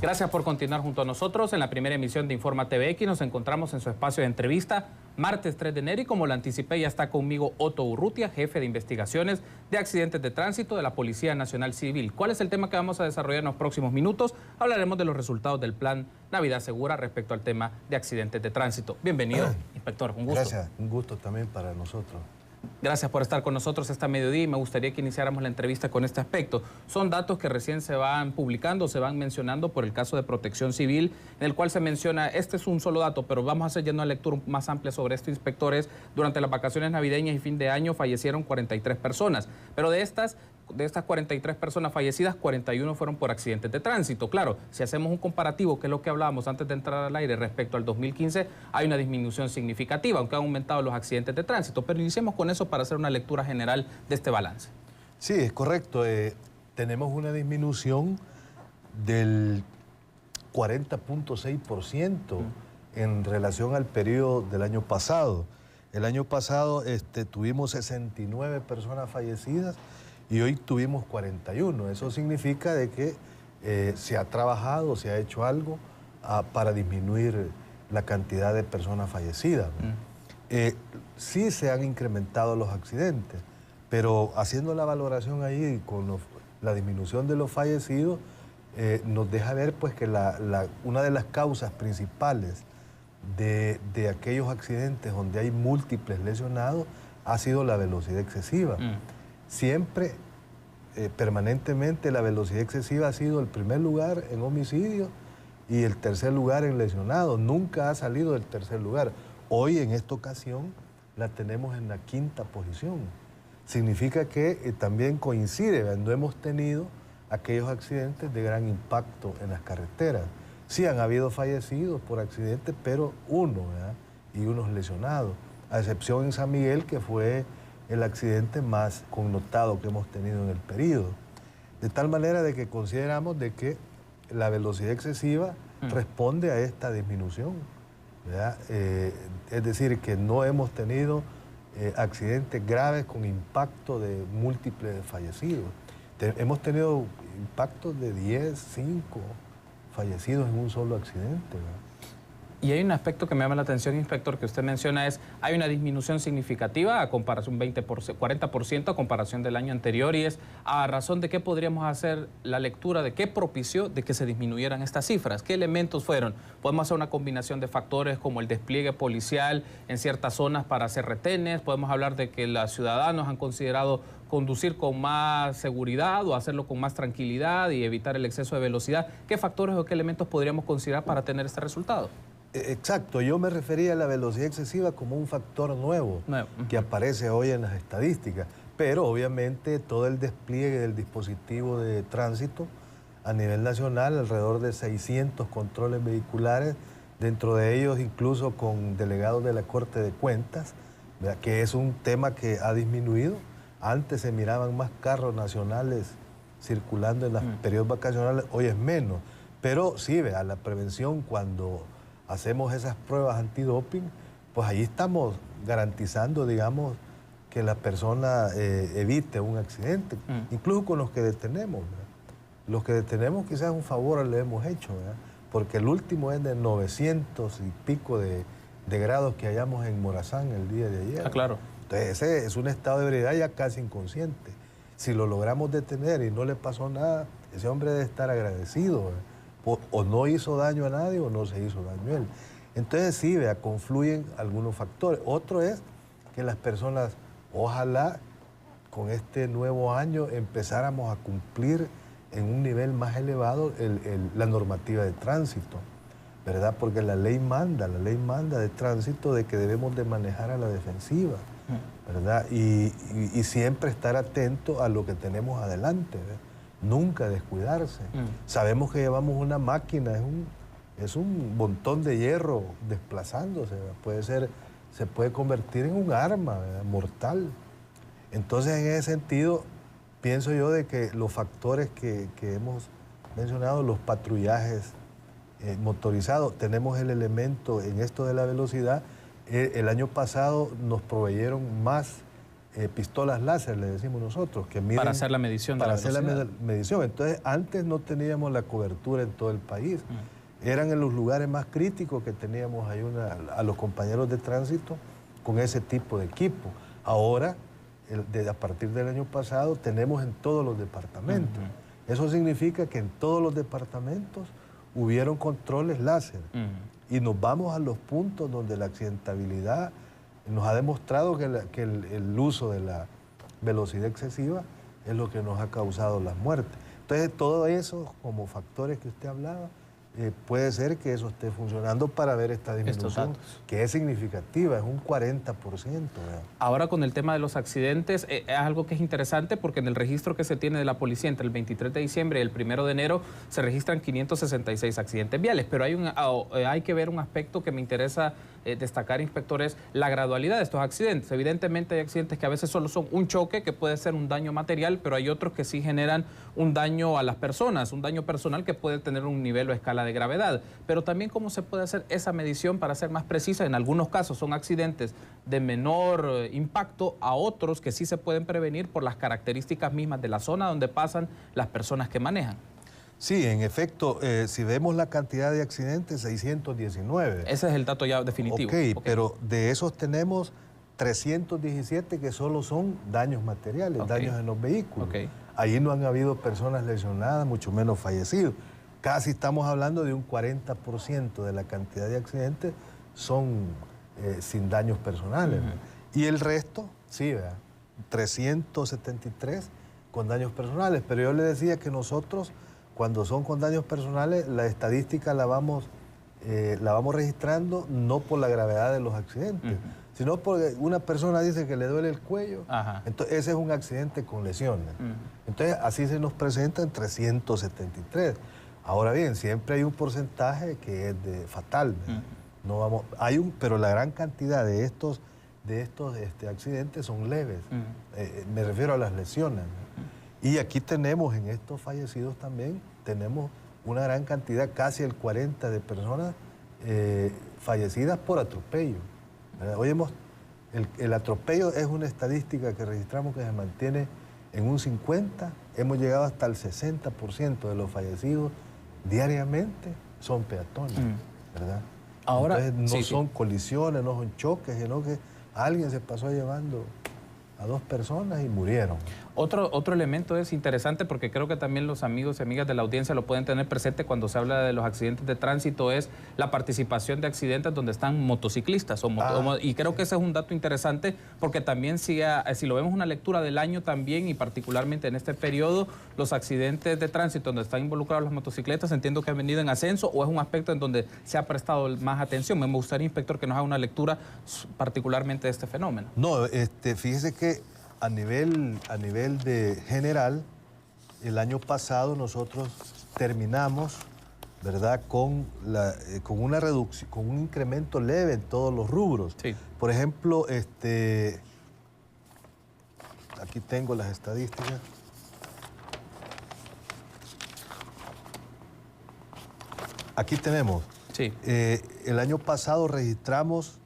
Gracias por continuar junto a nosotros. En la primera emisión de Informa TVX nos encontramos en su espacio de entrevista, martes 3 de enero, y como lo anticipé, ya está conmigo Otto Urrutia, jefe de investigaciones de accidentes de tránsito de la Policía Nacional Civil. ¿Cuál es el tema que vamos a desarrollar en los próximos minutos? Hablaremos de los resultados del plan Navidad Segura respecto al tema de accidentes de tránsito. Bienvenido, inspector, un gusto. Gracias, un gusto también para nosotros. Gracias por estar con nosotros esta mediodía y me gustaría que iniciáramos la entrevista con este aspecto. Son datos que recién se van publicando, se van mencionando por el caso de Protección Civil, en el cual se menciona, este es un solo dato, pero vamos a hacer ya una lectura más amplia sobre esto, inspectores. Durante las vacaciones navideñas y fin de año fallecieron 43 personas, pero de estas 43 personas fallecidas, 41 fueron por accidentes de tránsito. Claro, si hacemos un comparativo, que es lo que hablábamos antes de entrar al aire respecto al 2015, hay una disminución significativa, aunque han aumentado los accidentes de tránsito. Pero iniciemos con eso para hacer una lectura general de este balance. Sí, es correcto. Tenemos una disminución del 40.6% en relación al periodo del año pasado. El año pasado tuvimos 69 personas fallecidas y hoy tuvimos 41. Eso significa de que se ha trabajado, se ha hecho algo para disminuir la cantidad de personas fallecidas. Sí se han incrementado los accidentes, pero haciendo la valoración ahí con la disminución de los fallecidos, nos deja ver pues que una de las causas principales de aquellos accidentes donde hay múltiples lesionados ha sido la velocidad excesiva. Siempre, permanentemente, la velocidad excesiva ha sido el primer lugar en homicidios y el tercer lugar en lesionados. Nunca ha salido del tercer lugar. Hoy, en esta ocasión, la tenemos en la quinta posición. Significa que también coincide, ¿verdad? No hemos tenido aquellos accidentes de gran impacto en las carreteras. Sí han habido fallecidos por accidentes, pero uno, ¿verdad? Y unos lesionados, a excepción en San Miguel, que fue el accidente más connotado que hemos tenido en el periodo. De tal manera de que consideramos de que la velocidad excesiva responde a esta disminución, ¿verdad? Es decir, que no hemos tenido accidentes graves con impacto de múltiples fallecidos. Hemos tenido impactos de 10, 5 fallecidos en un solo accidente, ¿verdad? Y hay un aspecto que me llama la atención, inspector, que usted menciona hay una disminución significativa a comparación, 40% a comparación del año anterior, y es a razón de qué podríamos hacer la lectura de qué propició de que se disminuyeran estas cifras, qué elementos fueron. Podemos hacer una combinación de factores como el despliegue policial en ciertas zonas para hacer retenes, podemos hablar de que los ciudadanos han considerado conducir con más seguridad o hacerlo con más tranquilidad y evitar el exceso de velocidad. ¿Qué factores o qué elementos podríamos considerar para tener este resultado? Exacto, yo me refería a la velocidad excesiva como un factor nuevo que aparece hoy en las estadísticas, pero obviamente todo el despliegue del dispositivo de tránsito a nivel nacional, alrededor de 600 controles vehiculares, dentro de ellos incluso con delegados de la Corte de Cuentas, ¿verdad? Que es un tema que ha disminuido. Antes se miraban más carros nacionales circulando en los periodos vacacionales, hoy es menos, pero sí, vea, la prevención cuando hacemos esas pruebas antidoping, pues ahí estamos garantizando, digamos, que la persona evite un accidente, incluso con los que detenemos, ¿verdad? Los que detenemos quizás un favor le hemos hecho, ¿verdad? Porque el último es de 900 y pico de grados que hallamos en Morazán el día de ayer. Ah, claro. Entonces ese es un estado de ebriedad ya casi inconsciente. Si lo logramos detener y no le pasó nada, ese hombre debe estar agradecido, ¿verdad? O no hizo daño a nadie o no se hizo daño a él. Entonces sí, vea, confluyen algunos factores. Otro es que las personas, ojalá con este nuevo año empezáramos a cumplir en un nivel más elevado la normativa de tránsito, ¿verdad? Porque la ley manda de tránsito de que debemos de manejar a la defensiva, ¿verdad? Y siempre estar atento a lo que tenemos adelante, ¿verdad? Nunca descuidarse. Sabemos que llevamos una máquina, es un montón de hierro desplazándose, se puede convertir en un arma, ¿verdad? Mortal. Entonces, en ese sentido, pienso yo de que los factores que hemos mencionado, los patrullajes motorizados, tenemos el elemento en esto de la velocidad. El año pasado nos proveyeron más pistolas láser, le decimos nosotros, que miden... Para hacer la medición de la velocidad. Para hacer la medición. Entonces, antes no teníamos la cobertura en todo el país. Eran en los lugares más críticos que teníamos ahí a los compañeros de tránsito con ese tipo de equipo. Ahora, a partir del año pasado, tenemos en todos los departamentos. Eso significa que en todos los departamentos hubieron controles láser. Y nos vamos a los puntos donde la accidentabilidad nos ha demostrado que el uso de la velocidad excesiva es lo que nos ha causado las muertes. Entonces, todo eso, como factores que usted hablaba, puede ser que eso esté funcionando para ver esta disminución, que es significativa, es un 40%. ¿verdad? Ahora con el tema de los accidentes, es algo que es interesante porque en el registro que se tiene de la policía entre el 23 de diciembre y el 1 de enero se registran 566 accidentes viales, pero hay que ver un aspecto que me interesa destacar, inspector, es la gradualidad de estos accidentes. Evidentemente hay accidentes que a veces solo son un choque, que puede ser un daño material, pero hay otros que sí generan un daño a las personas, un daño personal que puede tener un nivel o escala de gravedad. Pero también cómo se puede hacer esa medición para ser más precisa. En algunos casos son accidentes de menor impacto, a otros que sí se pueden prevenir por las características mismas de la zona donde pasan las personas que manejan. Sí, en efecto, si vemos la cantidad de accidentes, 619. Ese es el dato ya definitivo. Ok, pero de esos tenemos 317 que solo son daños materiales, daños en los vehículos. Ahí no han habido personas lesionadas, mucho menos fallecidos. Casi estamos hablando de un 40% de la cantidad de accidentes son sin daños personales. Y el resto, sí, ¿verdad? 373 con daños personales. Pero yo le decía que nosotros, cuando son con daños personales, la estadística la vamos registrando no por la gravedad de los accidentes, sino porque una persona dice que le duele el cuello, entonces ese es un accidente con lesiones. Entonces así se nos presenta en 373. Ahora bien, siempre hay un porcentaje que es fatal. No pero la gran cantidad de estos accidentes son leves. Me refiero a las lesiones. Y aquí tenemos, en estos fallecidos también, tenemos una gran cantidad, casi el 40 de personas fallecidas por atropello. Hoy el atropello es una estadística que registramos que se mantiene en un 50%, hemos llegado hasta el 60% de los fallecidos diariamente son peatones, ¿verdad? Ahora, entonces no son colisiones, no son choques, sino que alguien se pasó llevando a 2 personas y murieron. Otro elemento es interesante porque creo que también los amigos y amigas de la audiencia lo pueden tener presente cuando se habla de los accidentes de tránsito, es la participación de accidentes donde están motociclistas. Y creo que ese es un dato interesante porque también si lo vemos una lectura del año también y particularmente en este periodo, los accidentes de tránsito donde están involucrados las motocicletas entiendo que han venido en ascenso o es un aspecto en donde se ha prestado más atención. Me gustaría, inspector, que nos haga una lectura particularmente de este fenómeno. No, fíjese que a nivel de general, el año pasado nosotros terminamos, ¿verdad?, con una reducción, con un incremento leve en todos los rubros. Sí. Por ejemplo, aquí tengo las estadísticas. Aquí tenemos. Sí. El año pasado registramos,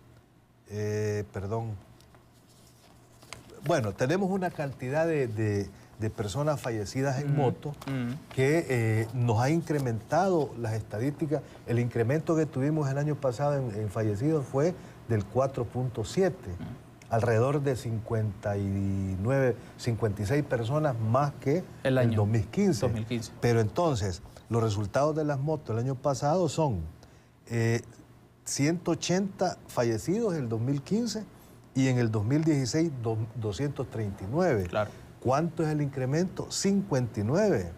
Bueno, tenemos una cantidad de personas fallecidas en moto que nos ha incrementado las estadísticas. El incremento que tuvimos el año pasado en fallecidos fue del 4.7, alrededor de 56 personas más que el 2015. Pero entonces, los resultados de las motos el año pasado son 180 fallecidos en el 2015, y en el 2016, 239. Claro. ¿Cuánto es el incremento? 59,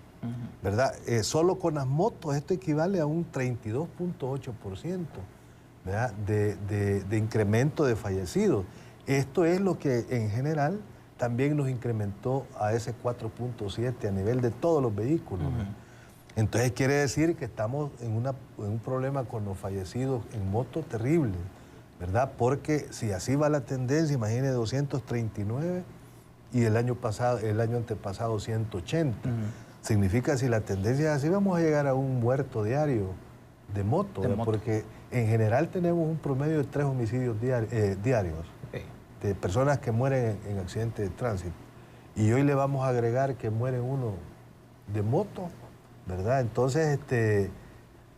¿verdad? Solo con las motos esto equivale a un 32.8%, ¿verdad? De incremento de fallecidos. Esto es lo que en general también nos incrementó a ese 4.7 a nivel de todos los vehículos. Entonces quiere decir que estamos en un problema con los fallecidos en moto terrible, ¿verdad? Porque si así va la tendencia, imagine 239 y el año antepasado 180. Significa si la tendencia es así, vamos a llegar a un muerto diario de moto, porque en general tenemos un promedio de 3 homicidios diarios personas que mueren en accidentes de tránsito. Y hoy le vamos a agregar que muere uno de moto, ¿verdad? Entonces,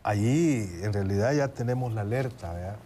allí en realidad ya tenemos la alerta, ¿verdad?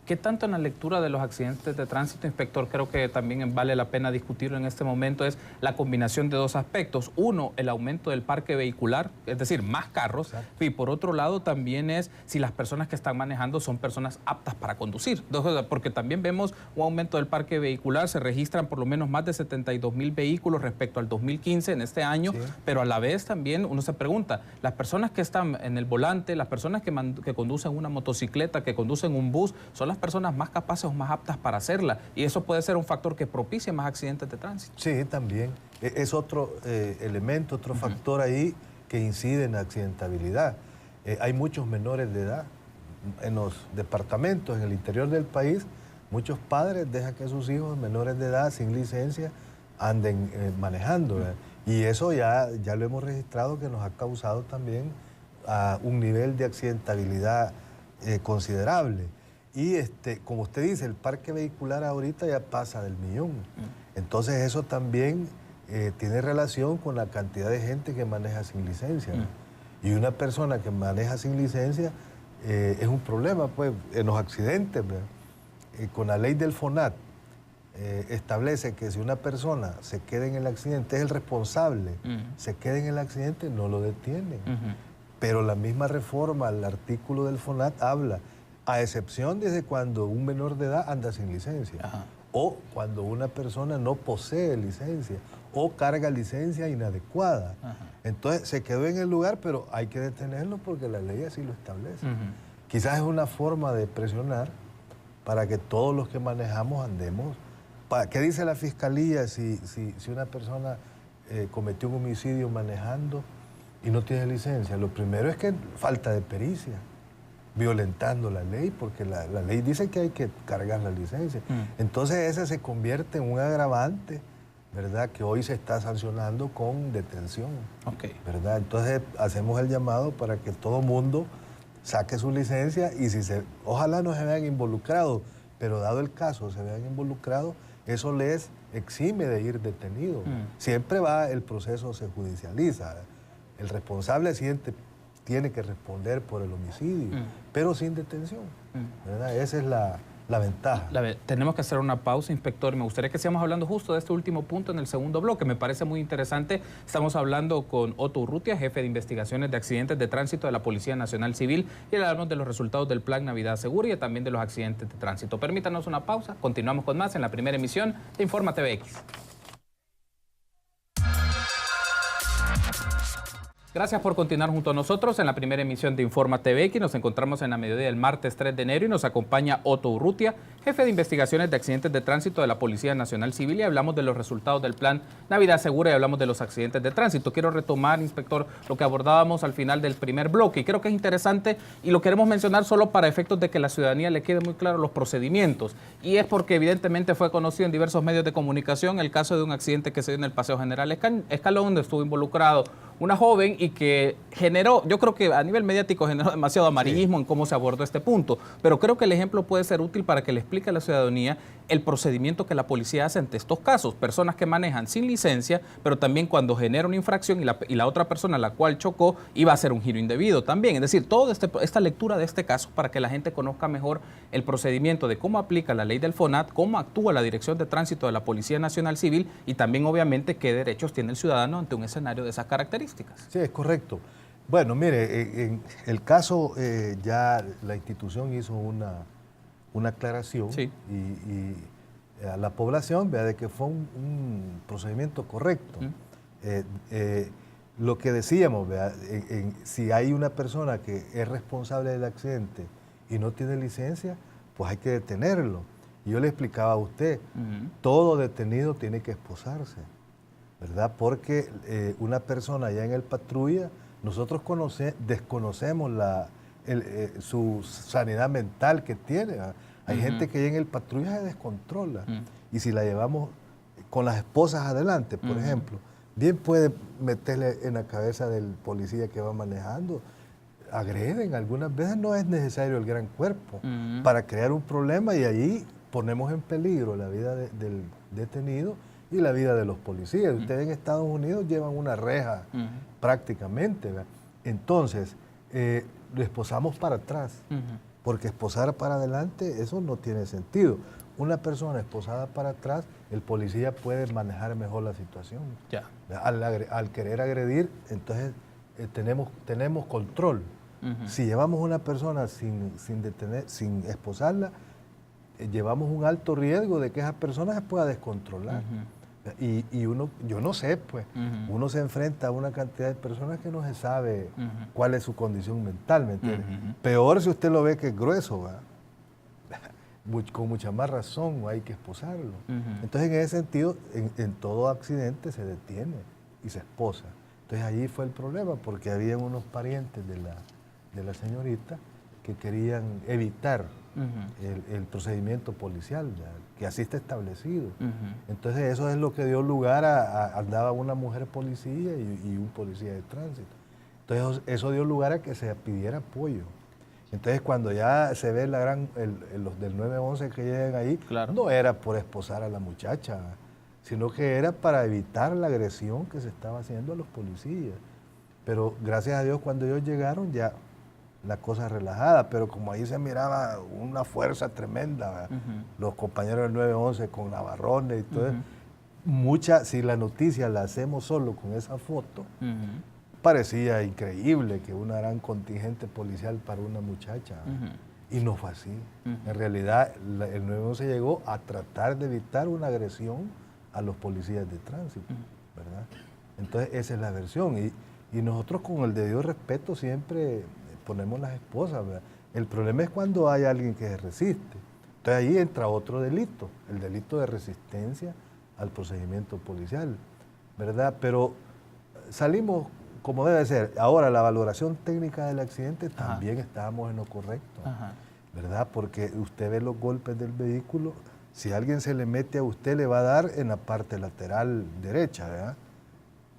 ¿Qué tanto en la lectura de los accidentes de tránsito, inspector? Creo que también vale la pena discutirlo en este momento, es la combinación de dos aspectos. Uno, el aumento del parque vehicular, es decir, más carros. Exacto. Y por otro lado también es si las personas que están manejando son personas aptas para conducir. Porque también vemos un aumento del parque vehicular, se registran por lo menos más de 72,000 vehículos respecto al 2015 en este año, sí. Pero a la vez también uno se pregunta, las personas que están en el volante, las personas que conducen una motocicleta, que conducen un bus, son las personas más capaces o más aptas para hacerla, y eso puede ser un factor que propicie más accidentes de tránsito. Sí, también. Es otro elemento, otro factor ahí que incide en la accidentabilidad. Hay muchos menores de edad en los departamentos, en el interior del país. Muchos padres dejan que sus hijos menores de edad, sin licencia, anden manejando. Y eso ya lo hemos registrado, que nos ha causado también un nivel de accidentabilidad considerable. Y como usted dice, el parque vehicular ahorita ya pasa del 1,000,000. Entonces eso también tiene relación con la cantidad de gente que maneja sin licencia. Y una persona que maneja sin licencia es un problema, pues, en los accidentes. Con la ley del FONAT establece que si una persona se queda en el accidente, es el responsable, se queda en el accidente, no lo detienen. Pero la misma reforma, el artículo del FONAT habla, a excepción desde cuando un menor de edad anda sin licencia, o cuando una persona no posee licencia, o carga licencia inadecuada. Entonces se quedó en el lugar, pero hay que detenerlo porque la ley así lo establece. Quizás es una forma de presionar para que todos los que manejamos andemos. ¿Qué dice la Fiscalía si una persona cometió un homicidio manejando y no tiene licencia? Lo primero es que falta de pericia, violentando la ley, porque la ley dice que hay que cargar la licencia. Entonces ese se convierte en un agravante, ¿verdad?, que hoy se está sancionando con detención. ¿Verdad? Entonces hacemos el llamado para que todo mundo saque su licencia y ojalá no se vean involucrados, pero dado el caso se vean involucrados, eso les exime de ir detenidos. Siempre el proceso se judicializa. El responsable tiene que responder por el homicidio, pero sin detención. ¿Verdad? Esa es la ventaja. Tenemos que hacer una pausa, inspector. Me gustaría que sigamos hablando justo de este último punto en el segundo bloque. Me parece muy interesante. Estamos hablando con Otto Urrutia, jefe de investigaciones de accidentes de tránsito de la Policía Nacional Civil, y hablamos de los resultados del Plan Navidad Segura y también de los accidentes de tránsito. Permítanos una pausa. Continuamos con más en la primera emisión de Informa TVX. Gracias por continuar junto a nosotros en la primera emisión de Informa TVX. Nos encontramos en la mediodía del martes 3 de enero y nos acompaña Otto Urrutia, jefe de investigaciones de accidentes de tránsito de la Policía Nacional Civil, y hablamos de los resultados del Plan Navidad Segura y hablamos de los accidentes de tránsito. Quiero retomar, inspector, lo que abordábamos al final del primer bloque, y creo que es interesante y lo queremos mencionar solo para efectos de que la ciudadanía le quede muy claro los procedimientos, y es porque evidentemente fue conocido en diversos medios de comunicación el caso de un accidente que se dio en el Paseo General Escalón, donde estuvo involucrado una joven y que generó, yo creo que a nivel mediático generó demasiado amarillismo en cómo se abordó este punto, pero creo que el ejemplo puede ser útil para que le explique a la ciudadanía el procedimiento que la policía hace ante estos casos. Personas que manejan sin licencia, pero también cuando genera una infracción y la otra persona a la cual chocó iba a hacer un giro indebido también. Es decir, toda esta lectura de este caso para que la gente conozca mejor el procedimiento de cómo aplica la ley del FONAT, cómo actúa la Dirección de Tránsito de la Policía Nacional Civil y también obviamente qué derechos tiene el ciudadano ante un escenario de esas características. Sí, es correcto. Bueno, mire, en el caso ya la institución hizo una aclaración y a la población vea de que fue un procedimiento correcto. Lo que decíamos, vea, si hay una persona que es responsable del accidente y no tiene licencia, pues hay que detenerlo. Y yo le explicaba a usted, todo detenido tiene que esposarse, ¿verdad? Porque una persona ya en el patrulla, nosotros desconocemos su sanidad mental que tiene. Hay gente que ya en el patrulla se descontrola. Y si la llevamos con las esposas adelante, por ejemplo, bien puede meterle en la cabeza del policía que va manejando. Agreden, algunas veces no es necesario el gran cuerpo para crear un problema y ahí ponemos en peligro la vida del detenido y la vida de los policías. Ustedes en Estados Unidos llevan una reja prácticamente, ¿verdad? Entonces, lo esposamos para atrás, porque esposar para adelante, eso no tiene sentido. Una persona esposada para atrás, el policía puede manejar mejor la situación. Ya. Al querer agredir, entonces tenemos control. Si llevamos una persona sin esposarla, llevamos un alto riesgo de que esa persona se pueda descontrolar. Y yo no sé, pues, uno se enfrenta a una cantidad de personas que no se sabe cuál es su condición mental, ¿me entiende? Peor si usted lo ve que es grueso, ¿verdad? Con mucha más razón hay que esposarlo. Entonces, en ese sentido, en todo accidente se detiene y se esposa. Entonces, allí fue el problema, porque había unos parientes de la señorita que querían evitar el procedimiento policial, ¿ya? Que así está establecido. Entonces, eso es lo que dio lugar andaba una mujer policía y un policía de tránsito. Entonces, eso dio lugar a que se pidiera apoyo. Entonces, cuando ya se ve los del 911 que llegan ahí, claro, no era por esposar a la muchacha, sino que era para evitar la agresión que se estaba haciendo a los policías. Pero gracias a Dios, cuando ellos llegaron, ya la cosa relajada, pero como ahí se miraba una fuerza tremenda, los compañeros del 911 con navarrones y todo eso, si la noticia la hacemos solo con esa foto, parecía increíble que una gran contingente policial para una muchacha, y no fue así. En realidad, el 911 llegó a tratar de evitar una agresión a los policías de tránsito, ¿verdad? Entonces, esa es la versión, y nosotros con el debido respeto siempre ponemos las esposas, ¿verdad? El problema es cuando hay alguien que se resiste. Entonces, ahí entra otro delito, el delito de resistencia al procedimiento policial, ¿verdad? Pero salimos como debe ser. Ahora, la valoración técnica del accidente también estábamos en lo correcto, ¿verdad? Porque usted ve los golpes del vehículo, si alguien se le mete a usted, le va a dar en la parte lateral derecha, ¿verdad?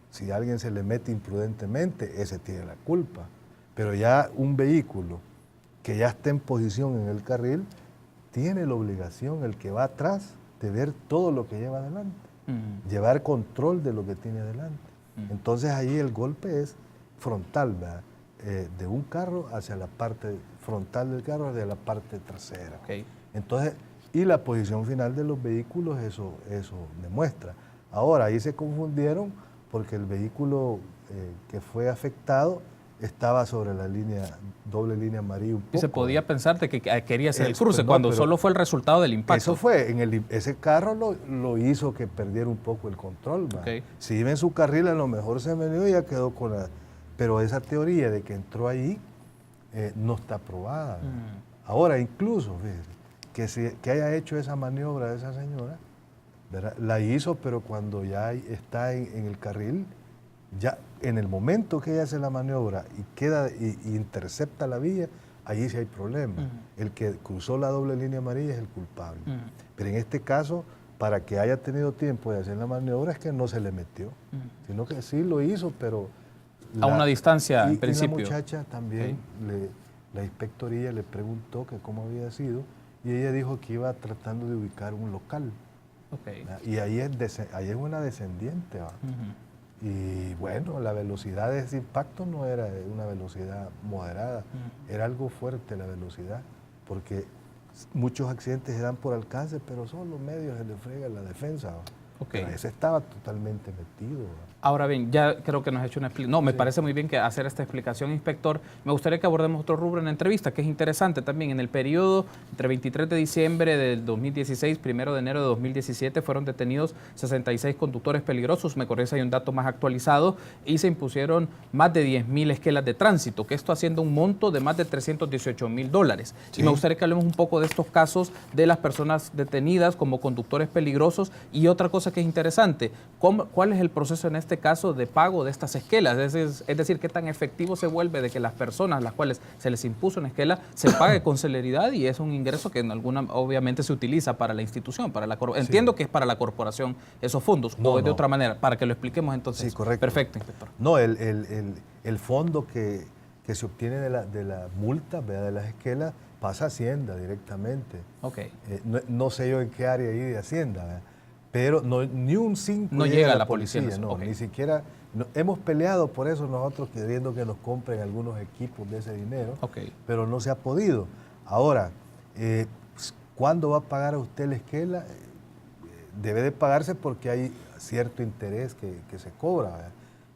Si alguien se le mete imprudentemente, ese tiene la culpa. Pero ya un vehículo que ya está en posición en el carril, tiene la obligación, el que va atrás, de ver todo lo que lleva adelante, llevar control de lo que tiene adelante. Entonces ahí el golpe es frontal, ¿verdad? De un carro hacia la parte frontal del carro, hacia la parte trasera. Entonces, y la posición final de los vehículos, eso demuestra. Ahora, ahí se confundieron porque el vehículo que fue afectado estaba sobre la doble línea amarilla un poco. Y se podía pensar de que quería hacer el cruce, cuando solo fue el resultado del impacto. Eso fue, ese carro lo hizo que perdiera un poco el control. Si iba en su carril, a lo mejor se venió y ya quedó con la... Pero esa teoría de que entró ahí no está probada. Ahora, incluso, fíjese, que haya hecho esa maniobra de esa señora, ¿verdad? La hizo, pero cuando ya está en el carril, ya en el momento que ella hace la maniobra y queda y intercepta la vía, allí sí hay problema. El que cruzó la doble línea amarilla es el culpable. Pero en este caso, para que haya tenido tiempo de hacer la maniobra, es que no se le metió, sino que sí lo hizo, pero... A una distancia, en principio. Y la muchacha también, la inspectoría le preguntó que cómo había sido, y ella dijo que iba tratando de ubicar un local. Y ahí es una descendiente, ¿va? Y bueno, la velocidad de ese impacto no era una velocidad moderada, era algo fuerte la velocidad, porque muchos accidentes se dan por alcance, pero son los medios que le frega la defensa. Pero ese estaba totalmente metido. Ahora bien, ya creo que nos ha hecho una explicación. No, me parece muy bien que hacer esta explicación, inspector. Me gustaría que abordemos otro rubro en la entrevista, que es interesante también. En el periodo entre 23 de diciembre del 2016, 1 de enero de 2017, fueron detenidos 66 conductores peligrosos. Me corrige, hay un dato más actualizado, y se impusieron más de 10.000 esquelas de tránsito, que esto haciendo un monto de más de $318.000. Y me gustaría que hablemos un poco de estos casos de las personas detenidas como conductores peligrosos. Y otra cosa que es interesante, ¿cuál es el proceso en este caso de pago de estas esquelas? Es decir, ¿qué tan efectivo se vuelve de que las personas a las cuales se les impuso una esquela se pague con celeridad? Y es un ingreso que en obviamente se utiliza para la institución, entiendo que es para la corporación esos fondos, o es de otra manera, para que lo expliquemos entonces. Sí, correcto. Perfecto, inspector. No, el fondo que se obtiene de la multa, ¿verdad?, de las esquelas, pasa a Hacienda directamente. Okay. No sé yo en qué área ahí de Hacienda, ¿verdad? Pero ni un 5 no llega a la policía. No, okay. Ni siquiera. Hemos peleado por eso nosotros, queriendo que nos compren algunos equipos de ese dinero, okay. pero no se ha podido. Ahora, ¿cuándo va a pagar a usted la esquela? Debe de pagarse porque hay cierto interés que se cobra, ¿verdad?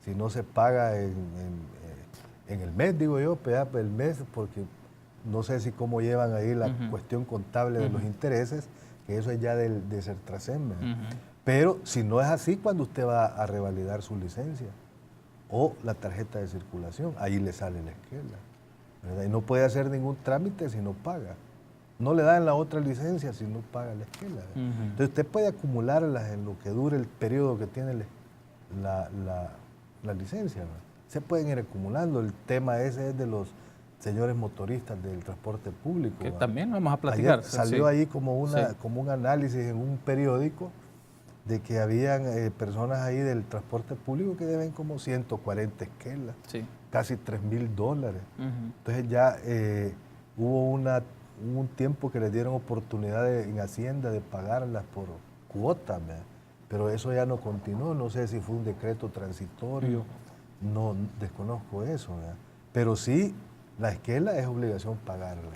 Si no se paga en el mes, digo yo, el mes, porque no sé si cómo llevan ahí la cuestión contable de los intereses, que eso es ya de Sertracem, pero si no es así, cuando usted va a revalidar su licencia o la tarjeta de circulación, ahí le sale la esquela, ¿verdad? Y no puede hacer ningún trámite si no paga. No le dan la otra licencia si no paga la esquela. Entonces usted puede acumularlas en lo que dure el periodo que tiene la licencia, ¿verdad? Se pueden ir acumulando. El tema ese es de los señores motoristas del transporte público, que ¿verdad? También vamos a platicar. Ayer salió ahí como un análisis en un periódico de que habían personas ahí del transporte público que deben como 140 esquelas, casi $3,000. Entonces ya hubo un tiempo que les dieron oportunidad en Hacienda de pagarlas por cuotas, ¿verdad? Pero eso ya no continuó. No sé si fue un decreto transitorio, no desconozco eso, ¿verdad? Pero sí, la esquela es obligación pagarla.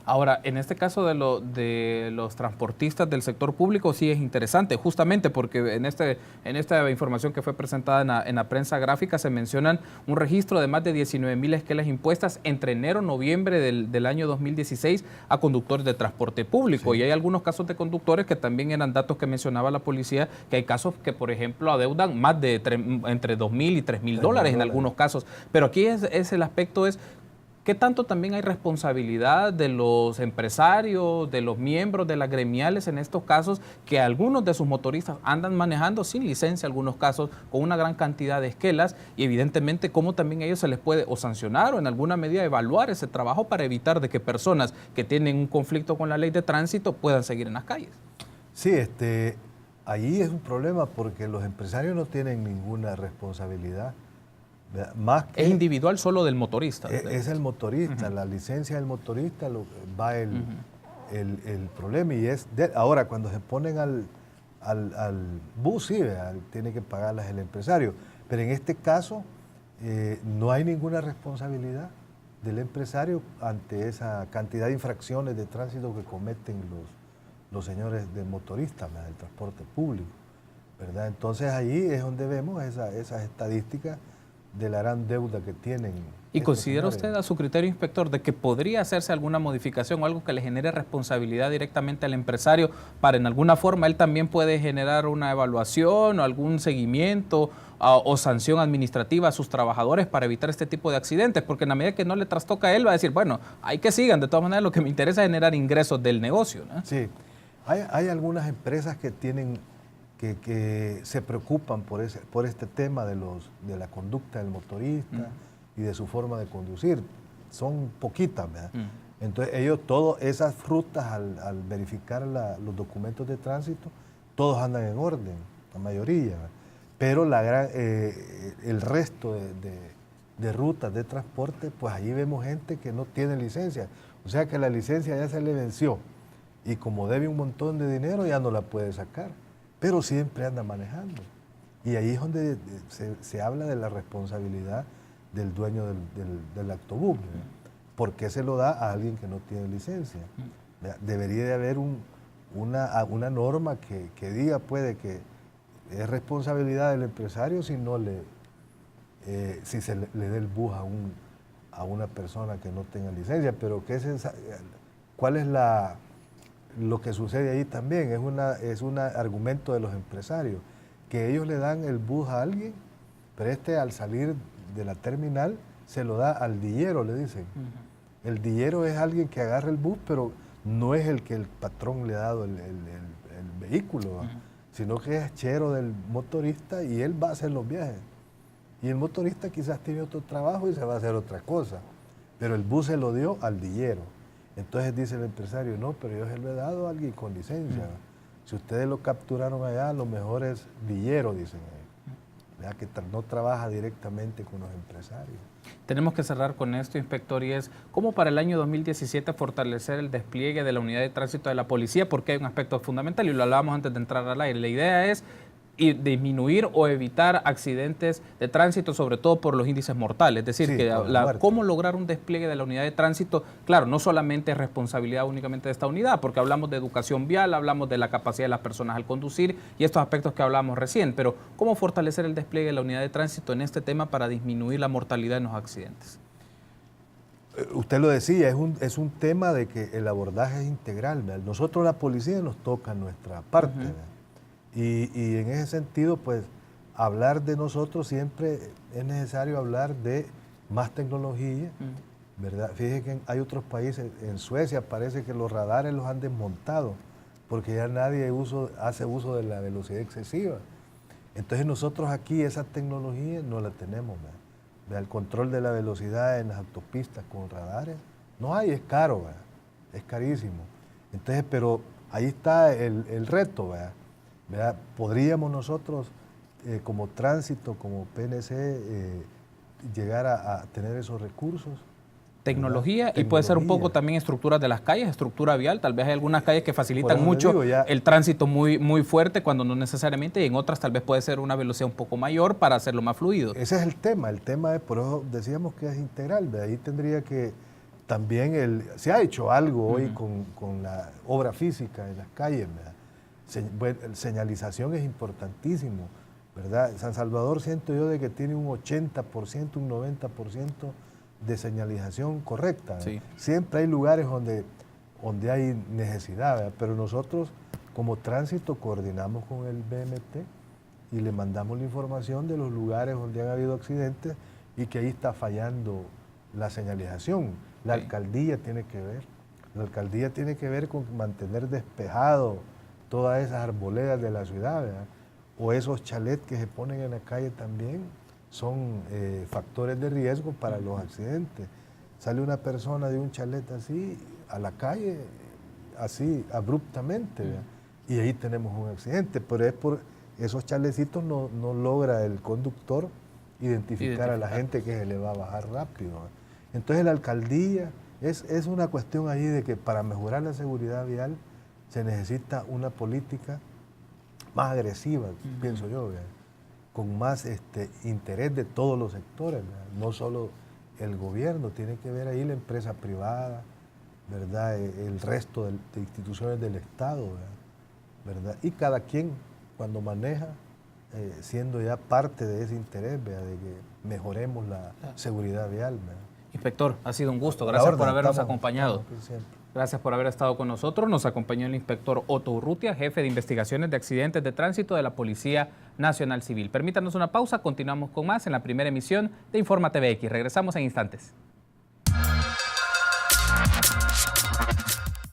Ahora, en este caso de los transportistas del sector público sí es interesante, justamente porque en esta información que fue presentada en la prensa gráfica se mencionan un registro de más de 19,000 esquelas impuestas entre enero y noviembre del año 2016 a conductores de transporte público. Y hay algunos casos de conductores que también eran datos que mencionaba la policía, que hay casos que, por ejemplo, adeudan más de entre $2,000 y $3,000 en algunos casos. Pero aquí el aspecto es: ¿qué tanto también hay responsabilidad de los empresarios, de los miembros de las gremiales en estos casos, que algunos de sus motoristas andan manejando sin licencia, algunos casos con una gran cantidad de esquelas, y evidentemente cómo también a ellos se les puede o sancionar o en alguna medida evaluar ese trabajo para evitar de que personas que tienen un conflicto con la ley de tránsito puedan seguir en las calles? Sí, ahí es un problema porque los empresarios no tienen ninguna responsabilidad. Más que es individual solo del motorista. Es el motorista, la licencia del motorista va el problema. Y ahora, cuando se ponen al bus, sí, tiene que pagarlas el empresario. Pero en este caso, no hay ninguna responsabilidad del empresario ante esa cantidad de infracciones de tránsito que cometen los señores de motoristas, del transporte público, ¿verdad? Entonces ahí es donde vemos esas estadísticas de la gran deuda que tienen. ¿Y considera usted, a su criterio, inspector, de que podría hacerse alguna modificación o algo que le genere responsabilidad directamente al empresario para en alguna forma él también puede generar una evaluación o algún seguimiento o sanción administrativa a sus trabajadores para evitar este tipo de accidentes? Porque en la medida que no le trastoca a él va a decir, bueno, hay que sigan, de todas maneras lo que me interesa es generar ingresos del negocio, ¿no? Sí, hay algunas empresas que tienen que se preocupan por este tema de la conducta del motorista y de su forma de conducir. Son poquitas, ¿verdad? Entonces ellos, todas esas rutas, al verificar los documentos de tránsito, todos andan en orden, la mayoría, ¿verdad? Pero el resto de rutas de transporte, pues allí vemos gente que no tiene licencia. O sea que la licencia ya se le venció y como debe un montón de dinero ya no la puede sacar, pero siempre anda manejando. Y ahí es donde se habla de la responsabilidad del dueño del autobús. ¿Por qué se lo da a alguien que no tiene licencia? Debería de haber una norma que diga, puede que es responsabilidad del empresario si se le dé el bus a una persona que no tenga licencia. Pero ¿cuál es lo que sucede ahí también? Es un argumento de los empresarios, que ellos le dan el bus a alguien, pero al salir de la terminal se lo da al dillero, le dicen. El dillero es alguien que agarra el bus, pero no es el que el patrón le ha dado el vehículo, sino que es chero del motorista y él va a hacer los viajes. Y el motorista quizás tiene otro trabajo y se va a hacer otra cosa, pero el bus se lo dio al dillero. Entonces dice el empresario, no, pero yo se lo he dado a alguien con licencia. Si ustedes lo capturaron allá, lo mejor es dillero, dicen ellos. ¿verdad? Que no trabaja directamente con los empresarios. Tenemos que cerrar con esto, inspector, y es cómo para el año 2017 fortalecer el despliegue de la unidad de tránsito de la policía, porque hay un aspecto fundamental y lo hablábamos antes de entrar al aire. La idea es disminuir o evitar accidentes de tránsito, sobre todo por los índices mortales. Es decir, Sí, que cómo lograr un despliegue de la unidad de tránsito, claro, no solamente es responsabilidad únicamente de esta unidad, porque hablamos de educación vial, hablamos de la capacidad de las personas al conducir y estos aspectos que hablamos recién, pero ¿cómo fortalecer el despliegue de la unidad de tránsito en este tema para disminuir la mortalidad en los accidentes? Usted lo decía, es un tema de que el abordaje es integral, ¿verdad? Nosotros la policía nos toca nuestra parte, ¿verdad? Y en ese sentido, pues, hablar de nosotros siempre es necesario hablar de más tecnología, ¿verdad? Fíjese que hay otros países, en Suecia parece que los radares los han desmontado, porque ya nadie hace uso de la velocidad excesiva. Entonces nosotros aquí esa tecnología no la tenemos, ¿verdad? El control de la velocidad en las autopistas con radares, no hay, es caro, ¿verdad? Es carísimo. Entonces, pero ahí está el reto, ¿verdad? Podríamos nosotros, como tránsito, como PNC, llegar a tener esos recursos. Tecnología, y puede ser un poco también estructuras de las calles, estructura vial. Tal vez hay algunas calles que facilitan mucho el tránsito muy fuerte, cuando no necesariamente, y en otras tal vez puede ser una velocidad un poco mayor para hacerlo más fluido. Ese es el tema es, por eso decíamos que es integral. De ahí tendría que también, se ha hecho algo hoy con la obra física en las calles, ¿verdad? Señalización es importantísimo, ¿verdad? San Salvador siento yo de que tiene un 80%, un 90% de señalización correcta. Sí. Siempre hay lugares donde hay necesidad, ¿verdad? Pero nosotros como tránsito coordinamos con el BMT y le mandamos la información de los lugares donde han habido accidentes y que ahí está fallando la señalización. La alcaldía tiene que ver con mantener despejado todas esas arboledas de la ciudad, ¿verdad? O esos chalets que se ponen en la calle también son factores de riesgo para los accidentes. Sale una persona de un chalet así a la calle, así abruptamente, ¿verdad? Y ahí tenemos un accidente, pero es por esos chalecitos no logra el conductor identificar a la gente que se le va a bajar rápido, ¿verdad? Entonces la alcaldía, es una cuestión ahí de que para mejorar la seguridad vial se necesita una política más agresiva, pienso yo, ¿verdad? Con más interés de todos los sectores, ¿verdad? No solo el gobierno, tiene que ver ahí la empresa privada, ¿verdad? El resto de instituciones del Estado, ¿verdad? Y cada quien, cuando maneja, siendo ya parte de ese interés, ¿verdad? De que mejoremos la seguridad vial, ¿verdad? Inspector, ha sido un gusto. Gracias por habernos acompañado. Gracias por haber estado con nosotros. Nos acompañó el inspector Otto Urrutia, jefe de investigaciones de accidentes de tránsito de la Policía Nacional Civil. Permítanos una pausa, continuamos con más en la primera emisión de Informa TVX. Regresamos en instantes.